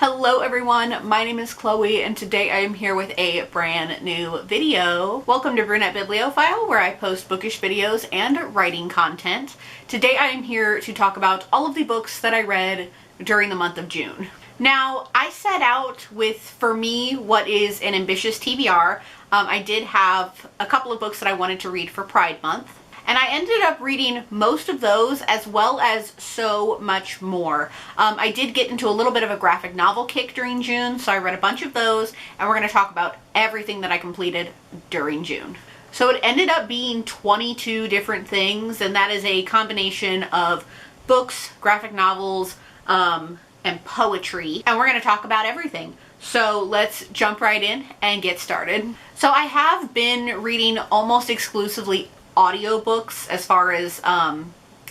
Hello everyone, my name is Chloe and today I am here with a brand new video. Welcome to Brunette Bibliophile, where I post bookish videos and writing content. Today I am here to talk about all of the books that I read during the month of June. Now, I set out with, for me, what is an ambitious TBR. I did have a couple of books that I wanted to read for Pride Month. And I ended up reading most of those as well as so much more. I did get into a little bit of a graphic novel kick during June, so I read a bunch of those, and we're going to talk about everything that I completed during June. So it ended up being 22 different things, and that is a combination of books, graphic novels, and poetry. And we're going to talk about everything. So let's jump right in and get started. So I have been reading almost exclusively audiobooks as far as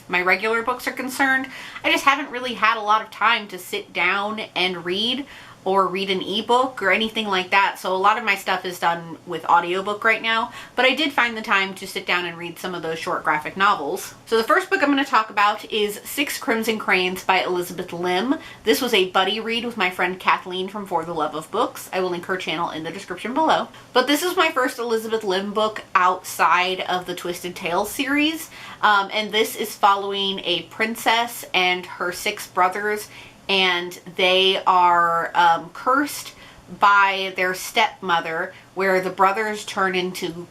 my regular books are concerned. I just haven't really had a lot of time to sit down and read or read an ebook or anything like that. So a lot of my stuff is done with audiobook right now, but I did find the time to sit down and read some of those short graphic novels. So the first book I'm going to talk about is Six Crimson Cranes by Elizabeth Lim. This was a buddy read with my friend Kathleen from For the Love of Books. I will link her channel in the description below. But this is my first Elizabeth Lim book outside of the Twisted Tales series, and this is following a princess and her 6 brothers, and they are cursed by their stepmother, where the brothers turn into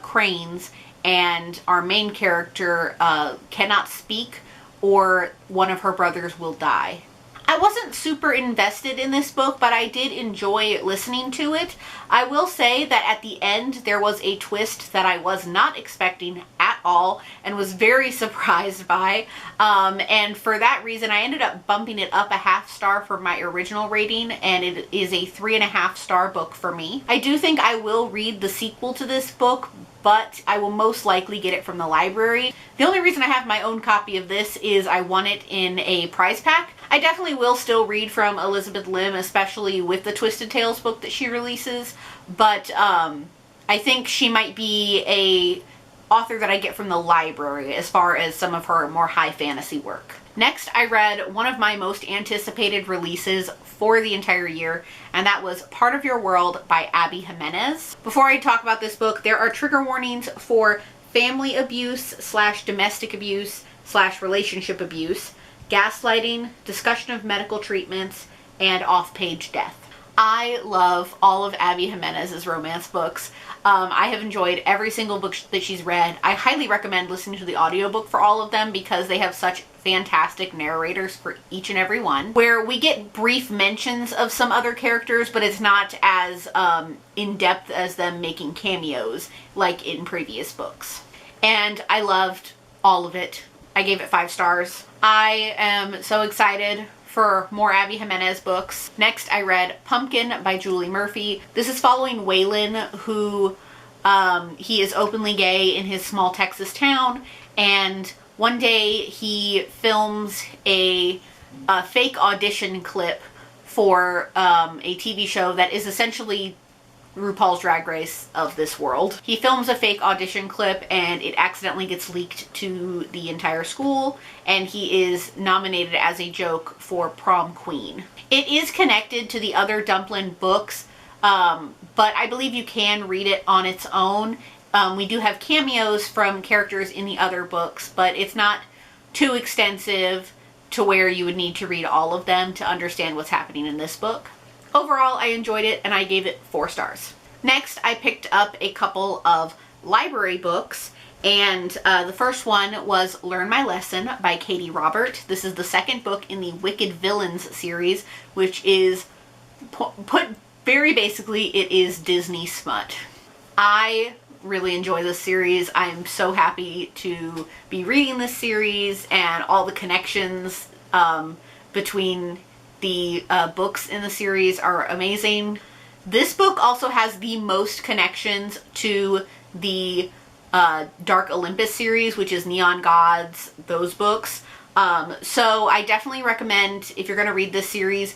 cranes, and our main character cannot speak, or one of her brothers will die. I wasn't super invested in this book, but I did enjoy listening to it. I will say that at the end there was a twist that I was not expecting at all and was very surprised by. And for that reason I ended up bumping it up a half star from my original rating, and it is a 3.5 star book for me. I do think I will read the sequel to this book, but I will most likely get it from the library. The only reason I have my own copy of this is I won it in a prize pack. I definitely will still read from Elizabeth Lim, especially with the Twisted Tales book that she releases, but I think she might be a author that I get from the library as far as some of her more high fantasy work. Next, I read one of my most anticipated releases for the entire year, and that was Part of Your World by Abby Jimenez. Before I talk about this book, there are trigger warnings for family abuse / domestic abuse / relationship abuse, gaslighting, discussion of medical treatments, and off-page death. I love all of Abby Jimenez's romance books. I have enjoyed every single book that she's read. I highly recommend listening to the audiobook for all of them because they have such fantastic narrators for each and every one, where we get brief mentions of some other characters, but it's not as in-depth as them making cameos like in previous books. And I loved all of it. I gave it 5 stars. I am so excited for more Abby Jimenez books. Next, I read Pumpkin by Julie Murphy. This is following Waylon, who he is openly gay in his small Texas town, and one day he films a fake audition clip for a TV show that is essentially RuPaul's Drag Race of this world. He films a fake audition clip and it accidentally gets leaked to the entire school, and he is nominated as a joke for prom queen. It is connected to the other Dumplin' books, but I believe you can read it on its own. We do have cameos from characters in the other books, but it's not too extensive to where you would need to read all of them to understand what's happening in this book. Overall, I enjoyed it and I gave it 4 stars. Next, I picked up a couple of library books, and the first one was Learn My Lesson by Katie Robert. This is the second book in the Wicked Villains series, which is, put very basically, it is Disney smut. I really enjoy this series. I'm so happy to be reading this series, and all the connections between the books in the series are amazing. This book also has the most connections to the Dark Olympus series, which is Neon Gods, those books. So I definitely recommend, if you're going to read this series,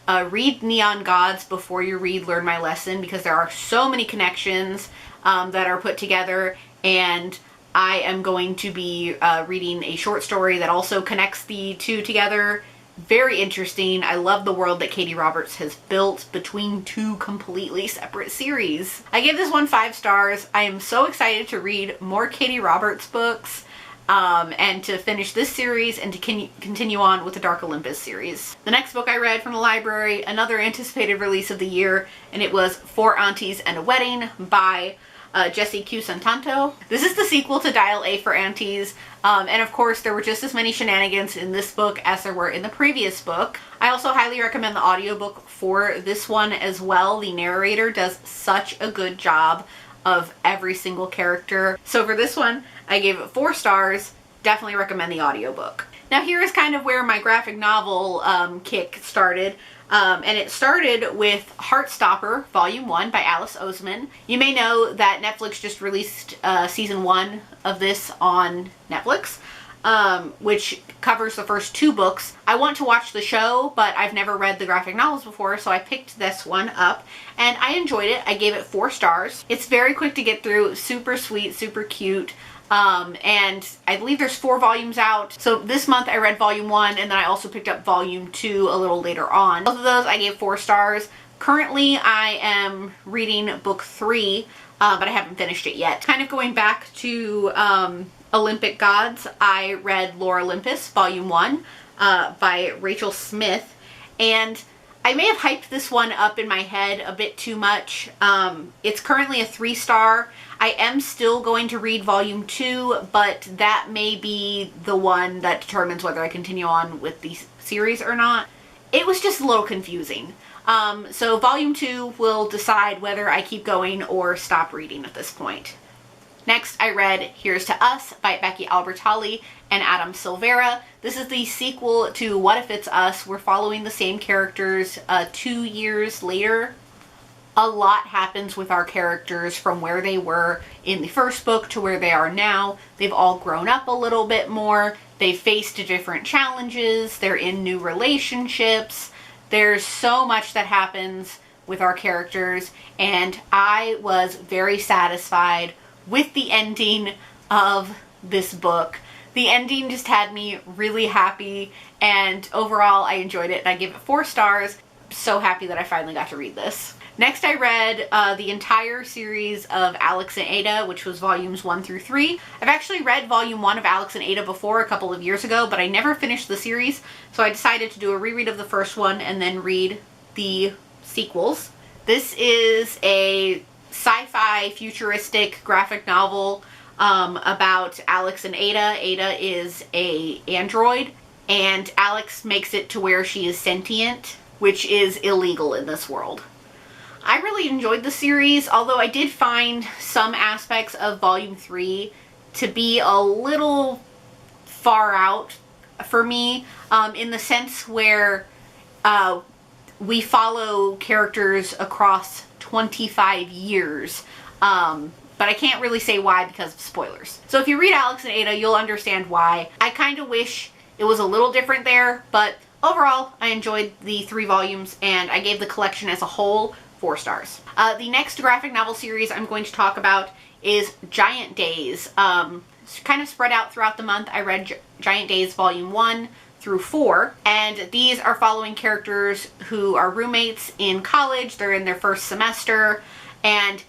read Neon Gods before you read Learn My Lesson, because there are so many connections that are put together, and I am going to be reading a short story that also connects the two together very interesting. I love the world that Katie Roberts has built between two completely separate series. I give this one 5 stars. I am so excited to read more Katie Roberts books and to finish this series and to continue on with the Dark Olympus series. The next book I read from the library, another anticipated release of the year, and it was 4 Aunties and a Wedding by Jessie Q. Santanto. This is the sequel to Dial A for Aunties, and of course there were just as many shenanigans in this book as there were in the previous book. I also highly recommend the audiobook for this one as well. The narrator does such a good job of every single character. So for this one, I gave it 4 stars. Definitely recommend the audiobook. Now here is kind of where my graphic novel kick started. And it started with Heartstopper, Volume 1 by Alice Oseman. You may know that Netflix just released Season 1 of this on Netflix, which covers the first 2 books. I want to watch the show, but I've never read the graphic novels before, so I picked this one up, and I enjoyed it. I gave it 4 stars. It's very quick to get through, super sweet, super cute. And I believe there's 4 volumes out. So this month I read Volume 1, and then I also picked up Volume 2 a little later on. Both of those I gave 4 stars. Currently I am reading book 3, but I haven't finished it yet. Kind of going back to Olympic Gods, I read Lore Olympus, Volume 1 by Rachel Smith, and I may have hyped this one up in my head a bit too much. It's currently a 3-star. I am still going to read Volume 2, but that may be the one that determines whether I continue on with the series or not. It was just a little confusing. So Volume 2 will decide whether I keep going or stop reading at this point. Next, I read Here's to Us by Becky Albertalli and Adam Silvera. This is the sequel to What If It's Us. We're following the same characters 2 years later. A lot happens with our characters from where they were in the first book to where they are now. They've all grown up a little bit more. They've faced different challenges. They're in new relationships. There's so much that happens with our characters, and I was very satisfied with the ending of this book. The ending just had me really happy, and overall I enjoyed it, and I give it 4 stars. So happy that I finally got to read this. Next I read the entire series of Alex and Ada, which was volumes 1 through 3. I've actually read volume 1 of Alex and Ada before a couple of years ago, but I never finished the series, so I decided to do a reread of the first one and then read the sequels. This is a sci-fi futuristic graphic novel about Alex and Ada. Ada is an android, and Alex makes it to where she is sentient, which is illegal in this world. I really enjoyed the series, although I did find some aspects of Volume 3 to be a little far out for me, in the sense where we follow characters across 25 years, but I can't really say why because of spoilers. So if you read Alex and Ada, you'll understand why. I kind of wish it was a little different there, but overall, I enjoyed the 3 volumes, and I gave the collection as a whole 4 stars. The next graphic novel series I'm going to talk about is Giant Days. It's kind of spread out throughout the month. I read Giant Days Volume 1 through 4, and these are following characters who are roommates in college. They're in their first semester, and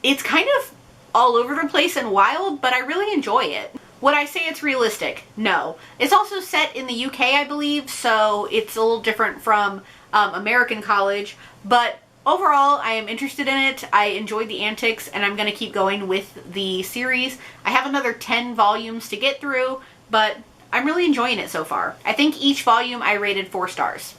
it's kind of all over the place and wild, but I really enjoy it. Would I say it's realistic? No. It's also set in the UK, I believe, so it's a little different from American college, but overall, I am interested in it. I enjoyed the antics, and I'm going to keep going with the series. I have another 10 volumes to get through, but I'm really enjoying it so far. I think each volume I rated 4 stars.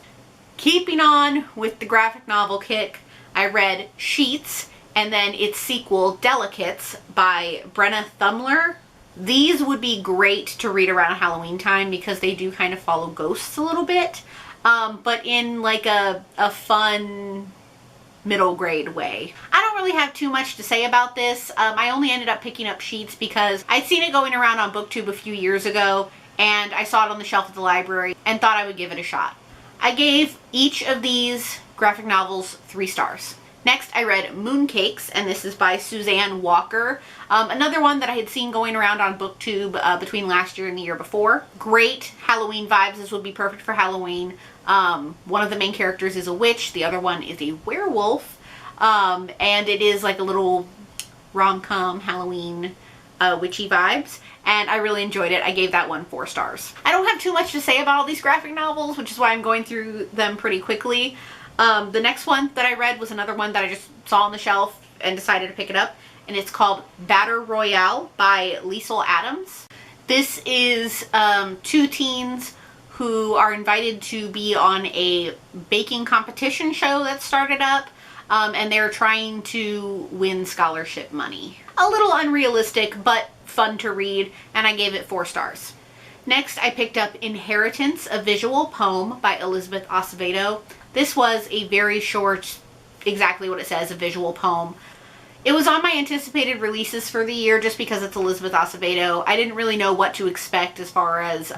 Keeping on with the graphic novel kick, I read Sheets, and then its sequel, Delicates, by Brenna Thumler. These would be great to read around Halloween time because they do kind of follow ghosts a little bit, but in like a fun middle grade way. I don't really have too much to say about this. I only ended up picking up Sheets because I'd seen it going around on BookTube a few years ago, and I saw it on the shelf at the library and thought I would give it a shot. I gave each of these graphic novels 3 stars. Next, I read Mooncakes, and this is by Suzanne Walker. Another one that I had seen going around on BookTube between last year and the year before. Great Halloween vibes. This would be perfect for Halloween. One of the main characters is a witch. The other one is a werewolf. And it is like a little rom-com Halloween witchy vibes. And I really enjoyed it. I gave that one 4 stars. I don't have too much to say about all these graphic novels, which is why I'm going through them pretty quickly. The next one that I read was another one that I just saw on the shelf and decided to pick it up, and it's called Battle Royale by Liesl Adams. This is 2 teens who are invited to be on a baking competition show that started up, and they're trying to win scholarship money. A little unrealistic, but fun to read, and I gave it 4 stars. Next, I picked up Inheritance, a visual poem by Elizabeth Acevedo. This was a very short, exactly what it says, a visual poem. It was on my anticipated releases for the year just because it's Elizabeth Acevedo. I didn't really know what to expect as far as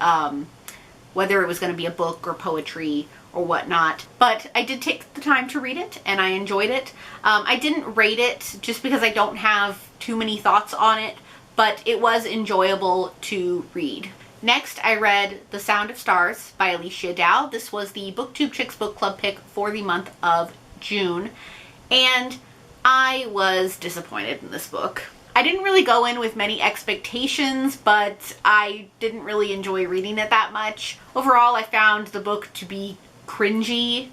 whether it was going to be a book or poetry or whatnot. But I did take the time to read it, and I enjoyed it. I didn't rate it just because I don't have too many thoughts on it, but it was enjoyable to read. Next, I read The Sound of Stars by Alicia Dow. This was the BookTube Chicks Book Club pick for the month of June, and I was disappointed in this book. I didn't really go in with many expectations, but I didn't really enjoy reading it that much. Overall, I found the book to be cringy,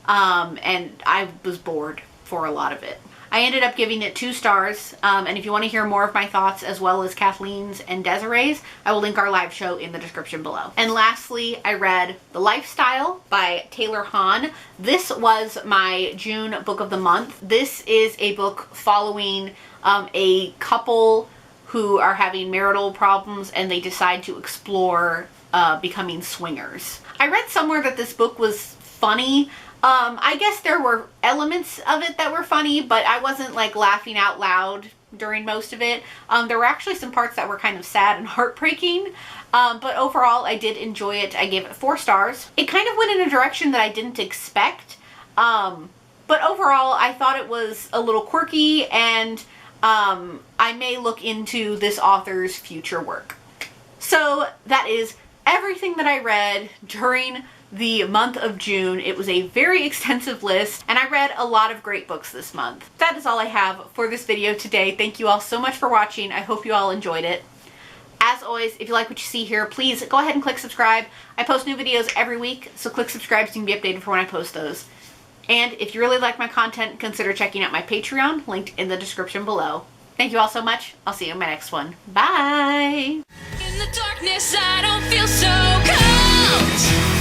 and I was bored for a lot of it. I ended up giving it 2 stars, and if you want to hear more of my thoughts as well as Kathleen's and Desiree's, I will link our live show in the description below. And lastly, I read The Lifestyle by Taylor Hahn. This was my June book of the month. This is a book following a couple who are having marital problems, and they decide to explore becoming swingers. I read somewhere that this book was funny. I guess there were elements of it that were funny, but I wasn't like laughing out loud during most of it. There were actually some parts that were kind of sad and heartbreaking, but overall I did enjoy it. I gave it 4 stars. It kind of went in a direction that I didn't expect, but overall I thought it was a little quirky, and I may look into this author's future work. So that is everything that I read during the month of June. It was a very extensive list, and I read a lot of great books this month. That is all I have for this video today. Thank you all so much for watching. I hope you all enjoyed it. As always, if you like what you see here, please go ahead and click subscribe. I post new videos every week, so click subscribe so you can be updated for when I post those. And if you really like my content, consider checking out my Patreon, linked in the description below. Thank you all so much. I'll see you in my next one. Bye! In the darkness, I don't feel so cold.